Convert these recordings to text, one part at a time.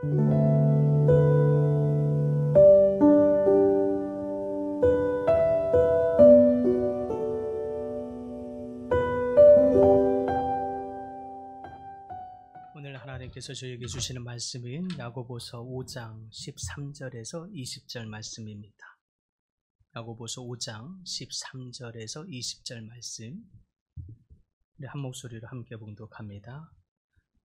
오늘 하나님께서 저에게 주시는 말씀은 야고보서 5장 13절에서 20절 말씀입니다. 야고보서 5장 13절에서 20절 말씀, 우리 한 목소리로 함께 봉독합니다.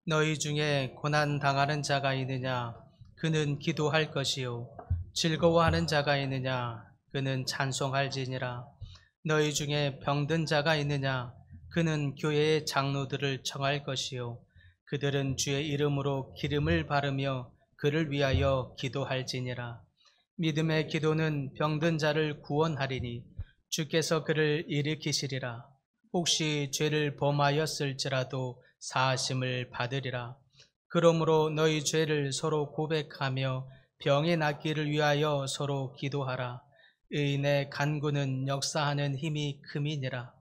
너희 중에 고난 당하는 자가 있느냐? 그는 기도할 것이요. 즐거워하는 자가 있느냐? 그는 찬송할지니라. 너희 중에 병든 자가 있느냐? 그는 교회의 장로들을 청할 것이요. 그들은 주의 이름으로 기름을 바르며 그를 위하여 기도할지니라. 믿음의 기도는 병든 자를 구원하리니 주께서 그를 일으키시리라. 혹시 죄를 범하였을지라도 사하심을 받으리라. 그러므로 너희 죄를 서로 고백하며 병이 낫기를 위하여 서로 기도하라. 의인의 간구는 역사하는 힘이 큼이니라.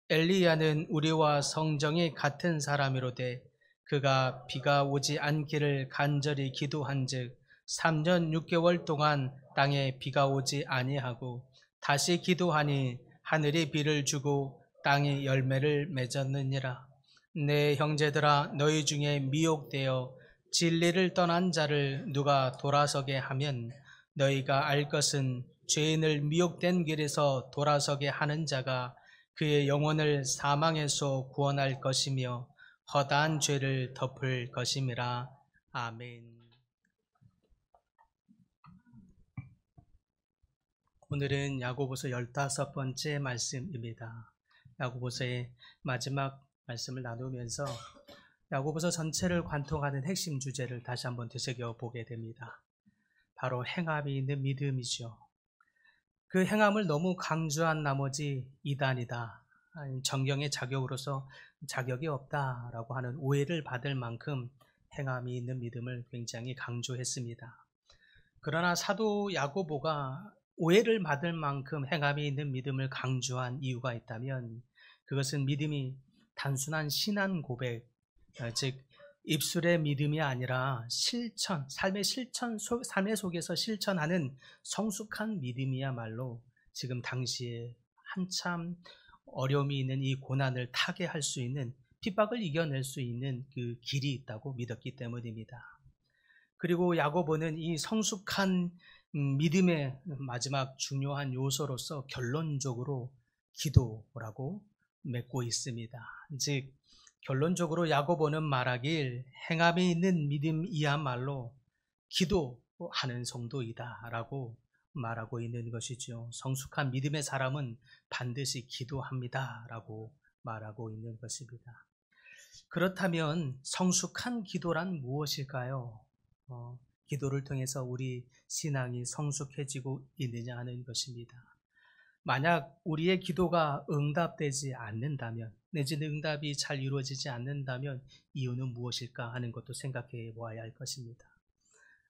엘리야는 우리와 성정이 같은 사람이로되 그가 비가 오지 않기를 간절히 기도한즉 3년 6개월 동안 땅에 비가 오지 아니하고 다시 기도하니 하늘이 비를 주고 땅이 열매를 맺었느니라. 내 형제들아, 너희 중에 미혹되어 진리를 떠난 자를 누가 돌아서게 하면 너희가 알 것은 죄인을 미혹된 길에서 돌아서게 하는 자가 그의 영혼을 사망에서 구원할 것이며 허다한 죄를 덮을 것임이라. 아멘. 오늘은 야고보서 15번째 말씀입니다. 야고보서의 마지막 말씀을 나누면서 야고보서 전체를 관통하는 핵심 주제를 다시 한번 되새겨 보게 됩니다. 바로 행함이 있는 믿음이죠. 그 행함을 너무 강조한 나머지 이단이다, 정경의 자격으로서 자격이 없다라고 하는 오해를 받을 만큼 행함이 있는 믿음을 굉장히 강조했습니다. 그러나 사도 야고보가 오해를 받을 만큼 행함이 있는 믿음을 강조한 이유가 있다면 그것은 믿음이 단순한 신앙 고백, 즉 입술의 믿음이 아니라 실천, 삶의 속에서 실천하는 성숙한 믿음이야말로 지금 당시에 한참 어려움이 있는 이 고난을 타개할 수 있는, 핍박을 이겨낼 수 있는 그 길이 있다고 믿었기 때문입니다. 그리고 야고보는 이 성숙한 믿음의 마지막 중요한 요소로서 결론적으로 기도라고 맺고 있습니다. 즉 결론적으로 야고보는 행함이 있는 믿음이야말로 기도하는 성도이다라고 말하고 있는 것이죠. 성숙한 믿음의 사람은 반드시 기도합니다라고 말하고 있는 것입니다. 그렇다면 성숙한 기도란 무엇일까요? 기도를 통해서 우리 신앙이 성숙해지고 있느냐 하는 것입니다. 만약 우리의 기도가 응답되지 않는다면, 내지는 응답이 잘 이루어지지 않는다면 이유는 무엇일까 하는 것도 생각해 보아야 할 것입니다.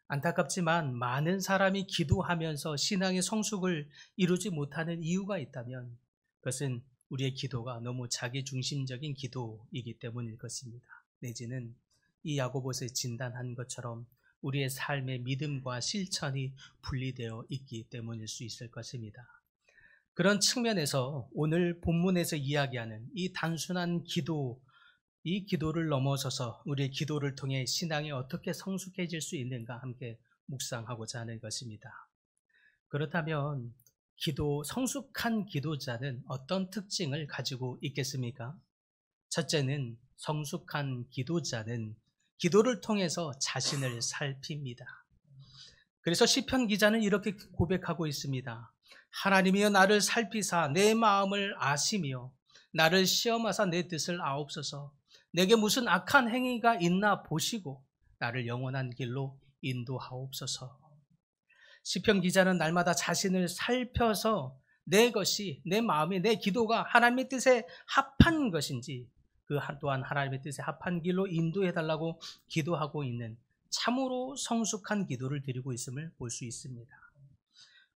안타깝지만 많은 사람이 기도하면서 신앙의 성숙을 이루지 못하는 이유가 있다면 그것은 우리의 기도가 너무 자기중심적인 기도이기 때문일 것입니다. 내지는 이 야고보서에 진단한 것처럼 우리의 삶의 믿음과 실천이 분리되어 있기 때문일 수 있을 것입니다. 그런 측면에서 오늘 본문에서 이야기하는 이 단순한 기도, 이 기도를 넘어서서 우리의 기도를 통해 신앙이 어떻게 성숙해질 수 있는가 함께 묵상하고자 하는 것입니다. 그렇다면 성숙한 기도자는 어떤 특징을 가지고 있겠습니까? 첫째는 성숙한 기도자는 기도를 통해서 자신을 살핍니다. 그래서 시편 기자는 이렇게 고백하고 있습니다. 하나님이여 나를 살피사 내 마음을 아시며 나를 시험하사 내 뜻을 아옵소서. 내게 무슨 악한 행위가 있나 보시고 나를 영원한 길로 인도하옵소서. 시편 기자는 날마다 자신을 살펴서 내 마음이, 내 기도가 하나님의 뜻에 합한 것인지 그 또한 하나님의 뜻에 합한 길로 인도해달라고 기도하고 있는 참으로 성숙한 기도를 드리고 있음을 볼 수 있습니다.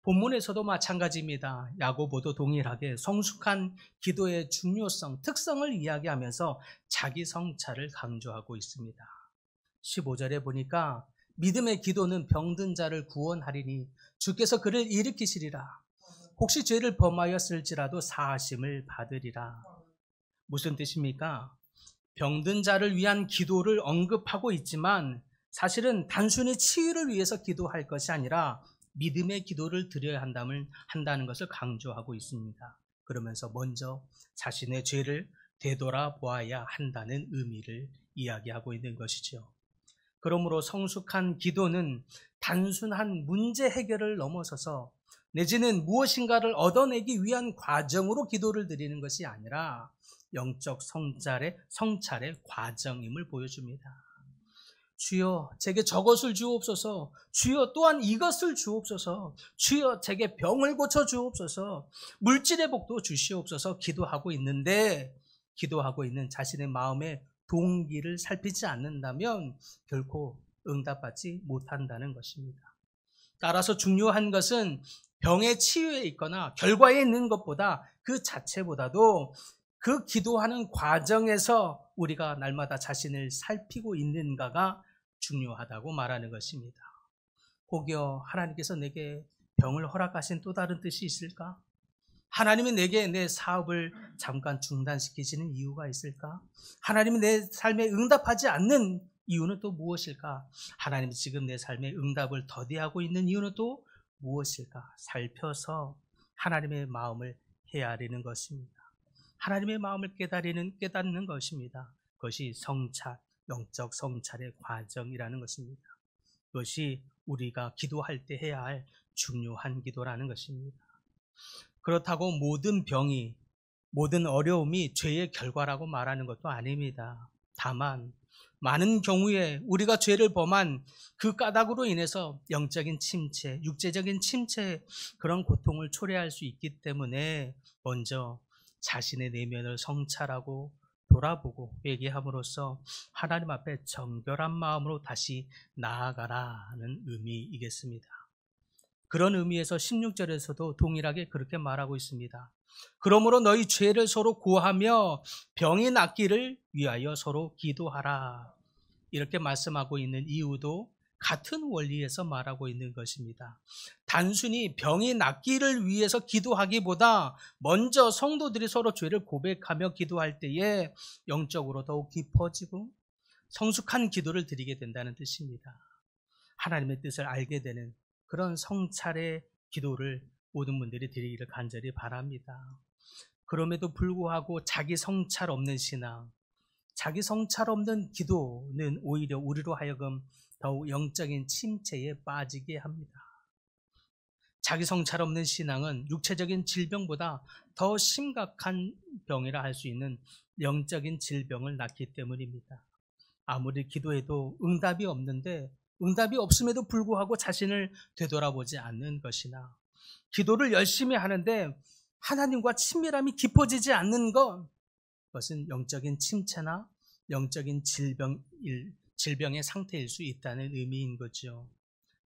본문에서도 마찬가지입니다. 야고보도 동일하게 성숙한 기도의 중요성, 특성을 이야기하면서 자기 성찰을 강조하고 있습니다. 15절에 보니까 믿음의 기도는 병든 자를 구원하리니 주께서 그를 일으키시리라. 혹시 죄를 범하였을지라도 사하심을 받으리라. 무슨 뜻입니까? 병든 자를 위한 기도를 언급하고 있지만 사실은 단순히 치유를 위해서 기도할 것이 아니라 믿음의 기도를 드려야 한다는 것을 강조하고 있습니다. 그러면서 먼저 자신의 죄를 되돌아보아야 한다는 의미를 이야기하고 있는 것이죠. 그러므로 성숙한 기도는 단순한 문제 해결을 넘어서서 내지는 무엇인가를 얻어내기 위한 과정으로 기도를 드리는 것이 아니라 영적 성찰의 과정임을 보여줍니다. 주여 제게 저것을 주옵소서. 주여 또한 이것을 주옵소서. 주여 제게 병을 고쳐 주옵소서. 물질의 복도 주시옵소서. 기도하고 있는 자신의 마음의 동기를 살피지 않는다면 결코 응답받지 못한다는 것입니다. 따라서 중요한 것은 병의 치유에 있거나 결과에 있는 것보다 그 자체보다도 그 기도하는 과정에서 우리가 날마다 자신을 살피고 있는가가 중요하다고 말하는 것입니다. 혹여 하나님께서 내게 병을 허락하신 또 다른 뜻이 있을까? 하나님이 내게 내 사업을 잠깐 중단시키시는 이유가 있을까? 하나님이 내 삶에 응답하지 않는 이유는 또 무엇일까? 하나님이 지금 내 삶에 응답을 더디하고 있는 이유는 또 무엇일까? 살펴서 하나님의 마음을 헤아리는 것입니다. 하나님의 마음을 깨닫는 것입니다. 그것이 영적 성찰의 과정이라는 것입니다. 그것이 우리가 기도할 때 해야 할 중요한 기도라는 것입니다. 그렇다고 모든 어려움이 죄의 결과라고 말하는 것도 아닙니다. 다만 많은 경우에 우리가 죄를 범한 그 까닭으로 인해서 영적인 침체, 육체적인 침체, 그런 고통을 초래할 수 있기 때문에 먼저 자신의 내면을 성찰하고 돌아보고 회개함으로써 하나님 앞에 정결한 마음으로 다시 나아가라는 의미이겠습니다. 그런 의미에서 16절에서도 동일하게 그렇게 말하고 있습니다. 그러므로 너희 죄를 서로 고하며 병이 낫기를 위하여 서로 기도하라. 이렇게 말씀하고 있는 이유도 같은 원리에서 말하고 있는 것입니다. 단순히 병이 낫기를 위해서 기도하기보다 먼저 성도들이 서로 죄를 고백하며 기도할 때에 영적으로 더욱 깊어지고 성숙한 기도를 드리게 된다는 뜻입니다. 하나님의 뜻을 알게 되는 그런 성찰의 기도를 모든 분들이 드리기를 간절히 바랍니다. 그럼에도 불구하고 자기 성찰 없는 신앙, 자기 성찰 없는 기도는 오히려 우리로 하여금 더욱 영적인 침체에 빠지게 합니다. 자기 성찰 없는 신앙은 육체적인 질병보다 더 심각한 병이라 할 수 있는 영적인 질병을 낳기 때문입니다. 아무리 기도해도 응답이 없는데 응답이 없음에도 불구하고 자신을 되돌아보지 않는 것이나 기도를 열심히 하는데 하나님과 친밀함이 깊어지지 않는 그것은 영적인 침체나 영적인 질병의 상태일 수 있다는 의미인 거죠.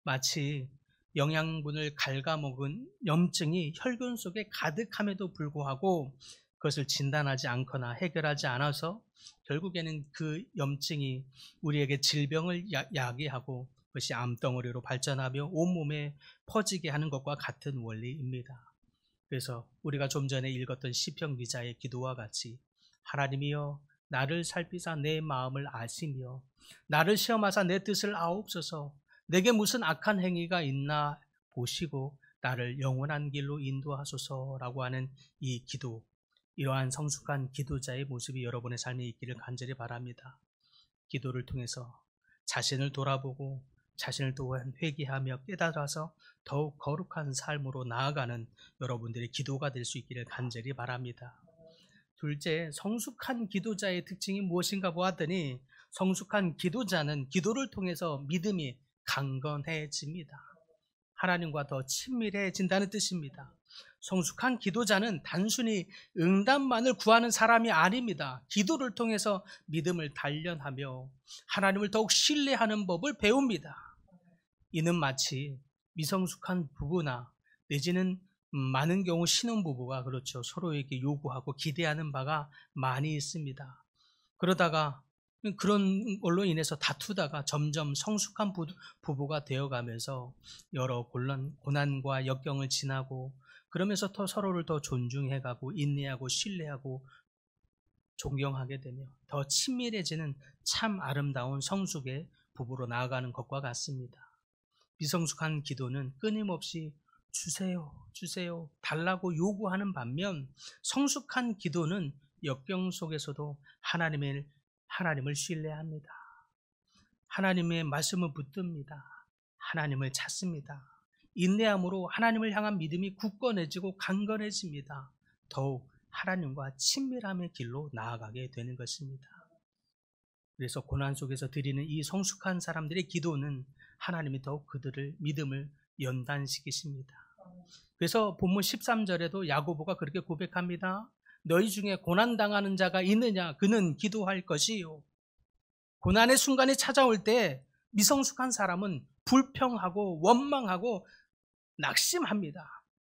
마치 영양분을 갉아먹은 염증이 혈관 속에 가득함에도 불구하고 그것을 진단하지 않거나 해결하지 않아서 결국에는 그 염증이 우리에게 질병을 야기하고 그것이 암덩어리로 발전하며 온몸에 퍼지게 하는 것과 같은 원리입니다. 그래서 우리가 좀 전에 읽었던 시편 기자의 기도와 같이 하나님이여 나를 살피사 내 마음을 아시며 나를 시험하사 내 뜻을 아옵소서. 내게 무슨 악한 행위가 있나 보시고 나를 영원한 길로 인도하소서라고 하는 이 기도, 이러한 성숙한 기도자의 모습이 여러분의 삶에 있기를 간절히 바랍니다. 기도를 통해서 자신을 돌아보고 자신을 또한 회개하며 깨달아서 더욱 거룩한 삶으로 나아가는 여러분들의 기도가 될 수 있기를 간절히 바랍니다. 둘째, 성숙한 기도자의 특징이 무엇인가 보았더니 성숙한 기도자는 기도를 통해서 믿음이 강건해집니다. 하나님과 더 친밀해진다는 뜻입니다. 성숙한 기도자는 단순히 응답만을 구하는 사람이 아닙니다. 기도를 통해서 믿음을 단련하며 하나님을 더욱 신뢰하는 법을 배웁니다. 이는 마치 미성숙한 부부나 내지는 많은 경우 신혼부부가 그렇죠. 서로에게 요구하고 기대하는 바가 많이 있습니다. 그러다가 그런 걸로 인해서 다투다가 점점 성숙한 부부가 되어가면서 여러 고난과 역경을 지나고 그러면서 더 서로를 더 존중해가고 인내하고 신뢰하고 존경하게 되며 더 친밀해지는 참 아름다운 성숙의 부부로 나아가는 것과 같습니다. 미성숙한 기도는 끊임없이 주세요, 주세요, 달라고 요구하는 반면 성숙한 기도는 역경 속에서도 하나님을 신뢰합니다. 하나님의 말씀을 붙듭니다. 하나님을 찾습니다. 인내함으로 하나님을 향한 믿음이 굳건해지고 강건해집니다. 더욱 하나님과 친밀함의 길로 나아가게 되는 것입니다. 그래서 고난 속에서 드리는 이 성숙한 사람들의 기도는 하나님이 더욱 그들을 믿음을 연단시키십니다. 그래서 본문 13절에도 야고보가 그렇게 고백합니다. 너희 중에 고난당하는 자가 있느냐? 그는 기도할 것이요. 고난의 순간이 찾아올 때 미성숙한 사람은 불평하고 원망하고 낙심합니다.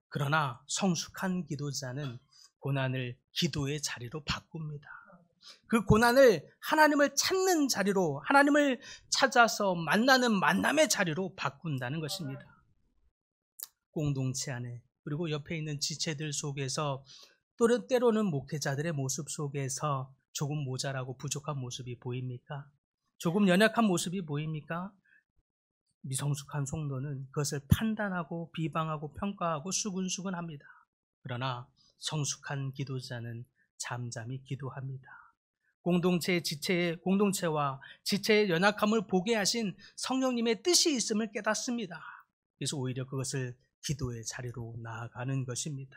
그러나 성숙한 기도자는 고난을 기도의 자리로 바꿉니다. 그 고난을 하나님을 찾는 자리로, 하나님을 찾아서 만나는 만남의 자리로 바꾼다는 것입니다. 공동체 안에 그리고 옆에 있는 지체들 속에서 때로는 목회자들의 모습 속에서 조금 모자라고 부족한 모습이 보입니까? 조금 연약한 모습이 보입니까? 미성숙한 성도는 그것을 판단하고 비방하고 평가하고 수근수근합니다. 그러나 성숙한 기도자는 잠잠히 기도합니다. 공동체와 지체의 연약함을 보게 하신 성령님의 뜻이 있음을 깨닫습니다. 그래서 오히려 그것을 기도의 자리로 나아가는 것입니다.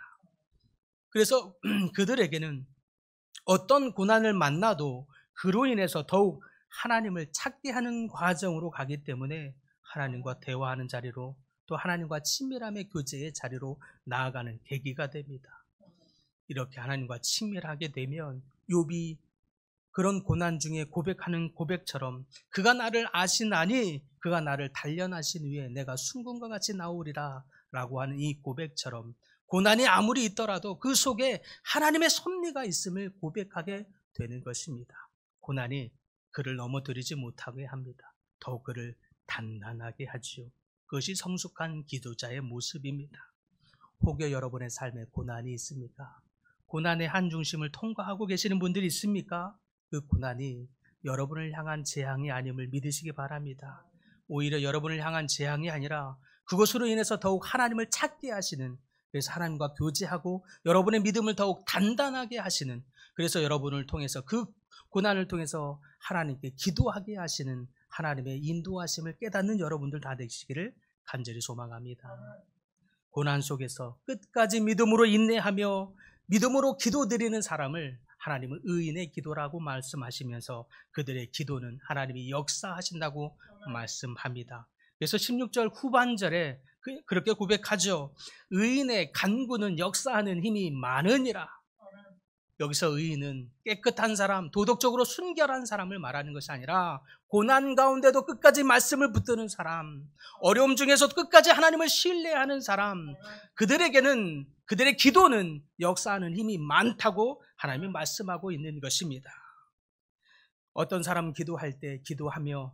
그래서 그들에게는 어떤 고난을 만나도 그로 인해서 더욱 하나님을 찾게 하는 과정으로 가기 때문에 하나님과 대화하는 자리로 또 하나님과 친밀함의 교제의 자리로 나아가는 계기가 됩니다. 이렇게 하나님과 친밀하게 되면 욥이 그런 고난 중에 고백하는 고백처럼 그가 나를 아시나니 그가 나를 단련하신 후에 내가 순금과 같이 나오리라 라고 하는 이 고백처럼 고난이 아무리 있더라도 그 속에 하나님의 섭리가 있음을 고백하게 되는 것입니다. 고난이 그를 넘어뜨리지 못하게 합니다. 더욱 그를 단단하게 하지요. 그것이 성숙한 기도자의 모습입니다. 혹여 여러분의 삶에 고난이 있습니까? 고난의 한 중심을 통과하고 계시는 분들이 있습니까? 그 고난이 여러분을 향한 재앙이 아님을 믿으시기 바랍니다. 오히려 여러분을 향한 재앙이 아니라 그것으로 인해서 더욱 하나님을 찾게 하시는, 그래서 하나님과 교제하고 여러분의 믿음을 더욱 단단하게 하시는, 그래서 여러분을 통해서 그 고난을 통해서 하나님께 기도하게 하시는 하나님의 인도하심을 깨닫는 여러분들 다 되시기를 간절히 소망합니다. 고난 속에서 끝까지 믿음으로 인내하며 믿음으로 기도드리는 사람을 하나님은 의인의 기도라고 말씀하시면서 그들의 기도는 하나님이 역사하신다고 말씀합니다. 그래서 16절 후반절에 그렇게 고백하죠. 의인의 간구는 역사하는 힘이 많으니라. 여기서 의인은 깨끗한 사람, 도덕적으로 순결한 사람을 말하는 것이 아니라 고난 가운데도 끝까지 말씀을 붙드는 사람, 어려움 중에서도 끝까지 하나님을 신뢰하는 사람, 그들에게는 그들의 기도는 역사하는 힘이 많다고 하나님이 말씀하고 있는 것입니다. 어떤 사람은 기도할 때 기도하며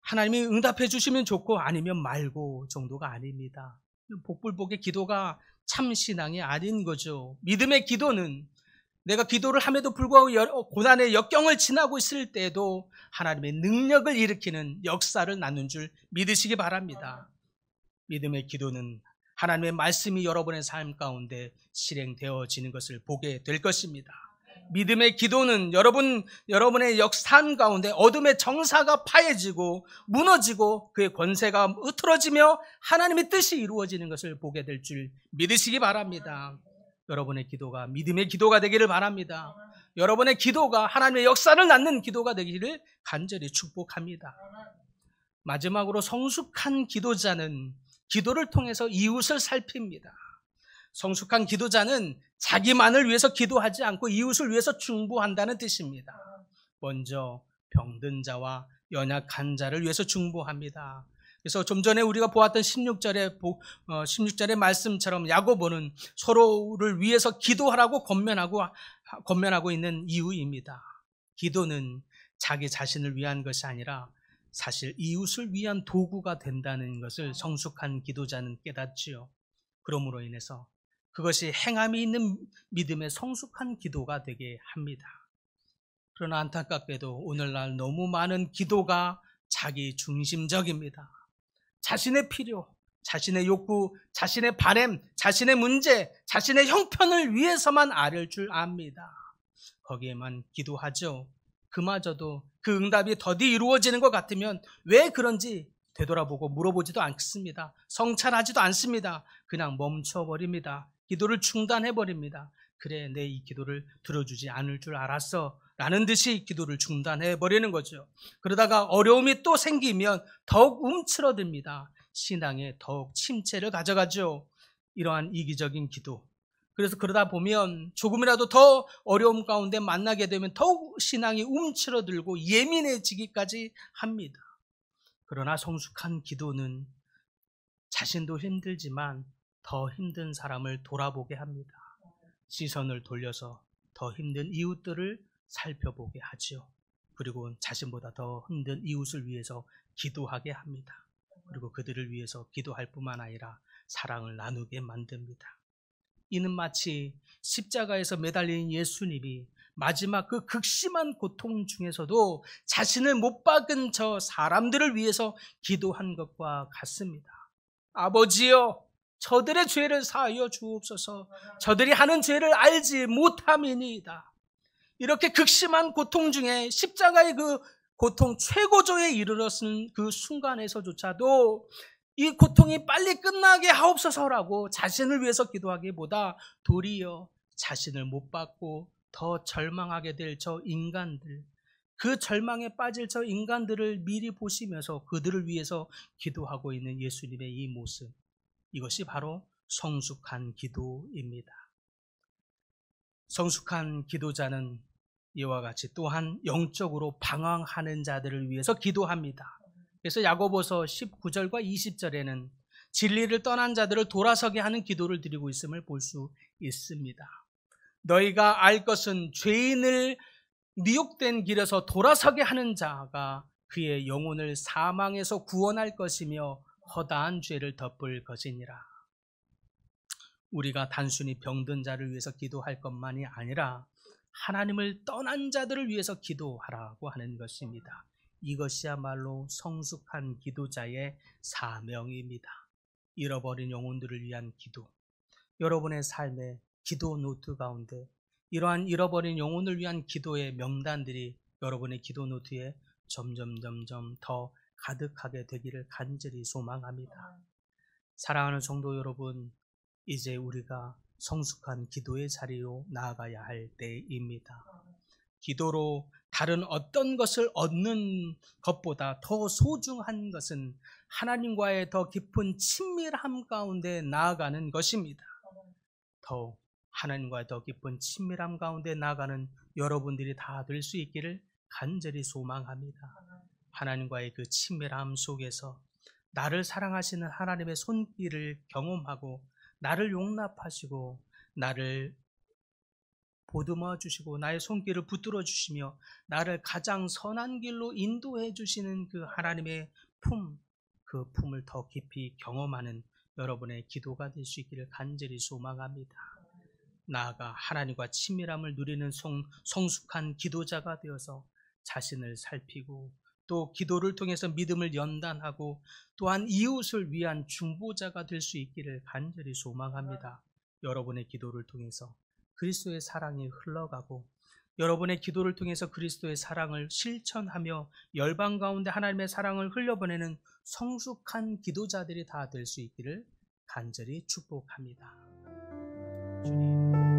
하나님이 응답해 주시면 좋고 아니면 말고 정도가 아닙니다. 복불복의 기도가 참 신앙이 아닌 거죠. 믿음의 기도는 내가 기도를 함에도 불구하고 고난의 역경을 지나고 있을 때에도 하나님의 능력을 일으키는 역사를 나눈 줄 믿으시기 바랍니다. 믿음의 기도는 하나님의 말씀이 여러분의 삶 가운데 실행되어지는 것을 보게 될 것입니다. 믿음의 기도는 여러분의 삶 가운데 어둠의 정사가 파해지고 무너지고 그의 권세가 흐트러지며 하나님의 뜻이 이루어지는 것을 보게 될 줄 믿으시기 바랍니다. 여러분의 기도가 믿음의 기도가 되기를 바랍니다. 여러분의 기도가 하나님의 역사를 낳는 기도가 되기를 간절히 축복합니다. 마지막으로 성숙한 기도자는 기도를 통해서 이웃을 살핍니다. 성숙한 기도자는 자기만을 위해서 기도하지 않고 이웃을 위해서 중보한다는 뜻입니다. 먼저 병든 자와 연약한 자를 위해서 중보합니다. 그래서 좀 전에 우리가 보았던 16절의 말씀처럼 야고보는 서로를 위해서 기도하라고 권면하고 있는 이유입니다. 기도는 자기 자신을 위한 것이 아니라 사실 이웃을 위한 도구가 된다는 것을 성숙한 기도자는 깨닫지요. 그러므로 인해서 그것이 행함이 있는 믿음의 성숙한 기도가 되게 합니다. 그러나 안타깝게도 오늘날 너무 많은 기도가 자기 중심적입니다. 자신의 필요, 자신의 욕구, 자신의 바램, 자신의 문제, 자신의 형편을 위해서만 아를 줄 압니다. 거기에만 기도하죠. 그마저도 그 응답이 더디 이루어지는 것 같으면 왜 그런지 되돌아보고 물어보지도 않습니다. 성찰하지도 않습니다. 그냥 멈춰버립니다. 기도를 중단해버립니다. 그래, 내 이 기도를 들어주지 않을 줄 알았어 라는 듯이 기도를 중단해버리는 거죠. 그러다가 어려움이 또 생기면 더욱 움츠러듭니다. 신앙에 더욱 침체를 가져가죠. 이러한 이기적인 기도. 그래서 그러다 보면 조금이라도 더 어려움 가운데 만나게 되면 더욱 신앙이 움츠러들고 예민해지기까지 합니다. 그러나 성숙한 기도는 자신도 힘들지만 더 힘든 사람을 돌아보게 합니다. 시선을 돌려서 더 힘든 이웃들을 살펴보게 하죠. 그리고 자신보다 더 힘든 이웃을 위해서 기도하게 합니다. 그리고 그들을 위해서 기도할 뿐만 아니라 사랑을 나누게 만듭니다. 이는 마치 십자가에서 매달린 예수님이 마지막 그 극심한 고통 중에서도 자신을 못 박은 저 사람들을 위해서 기도한 것과 같습니다. 아버지여, 저들의 죄를 사하여 주옵소서. 저들이 하는 죄를 알지 못함이니이다. 이렇게 극심한 고통 중에 십자가의 그 고통 최고조에 이르렀은 그 순간에서조차도 이 고통이 빨리 끝나게 하옵소서라고 자신을 위해서 기도하기보다 도리어 자신을 못 받고 더 절망하게 될 저 인간들, 그 절망에 빠질 저 인간들을 미리 보시면서 그들을 위해서 기도하고 있는 예수님의 이 모습, 이것이 바로 성숙한 기도입니다. 성숙한 기도자는 이와 같이 또한 영적으로 방황하는 자들을 위해서 기도합니다. 그래서 야고보서 19절과 20절에는 진리를 떠난 자들을 돌아서게 하는 기도를 드리고 있음을 볼 수 있습니다. 너희가 알 것은 죄인을 미혹된 길에서 돌아서게 하는 자가 그의 영혼을 사망에서 구원할 것이며 허다한 죄를 덮을 것이니라. 우리가 단순히 병든 자를 위해서 기도할 것만이 아니라 하나님을 떠난 자들을 위해서 기도하라고 하는 것입니다. 이것이야말로 성숙한 기도자의 사명입니다. 잃어버린 영혼들을 위한 기도. 여러분의 삶의 기도 노트 가운데 이러한 잃어버린 영혼을 위한 기도의 명단들이 여러분의 기도 노트에 점점 더 가득하게 되기를 간절히 소망합니다. 사랑하는 성도 여러분, 이제 우리가 성숙한 기도의 자리로 나아가야 할 때입니다. 기도로 다른 어떤 것을 얻는 것보다 더 소중한 것은 하나님과의 더 깊은 친밀함 가운데 나아가는 것입니다. 더욱 하나님과의 더 깊은 친밀함 가운데 나아가는 여러분들이 다 될 수 있기를 간절히 소망합니다. 하나님과의 그 친밀함 속에서 나를 사랑하시는 하나님의 손길을 경험하고 나를 용납하시고 나를 보듬어 주시고 나의 손길을 붙들어 주시며 나를 가장 선한 길로 인도해 주시는 그 하나님의 품, 그 품을 더 깊이 경험하는 여러분의 기도가 될 수 있기를 간절히 소망합니다. 나아가 하나님과 친밀함을 누리는 성숙한 기도자가 되어서 자신을 살피고 또 기도를 통해서 믿음을 연단하고 또한 이웃을 위한 중보자가 될 수 있기를 간절히 소망합니다. 여러분의 기도를 통해서 그리스도의 사랑이 흘러가고 여러분의 기도를 통해서 그리스도의 사랑을 실천하며 열방 가운데 하나님의 사랑을 흘려보내는 성숙한 기도자들이 다 될 수 있기를 간절히 축복합니다. 주님.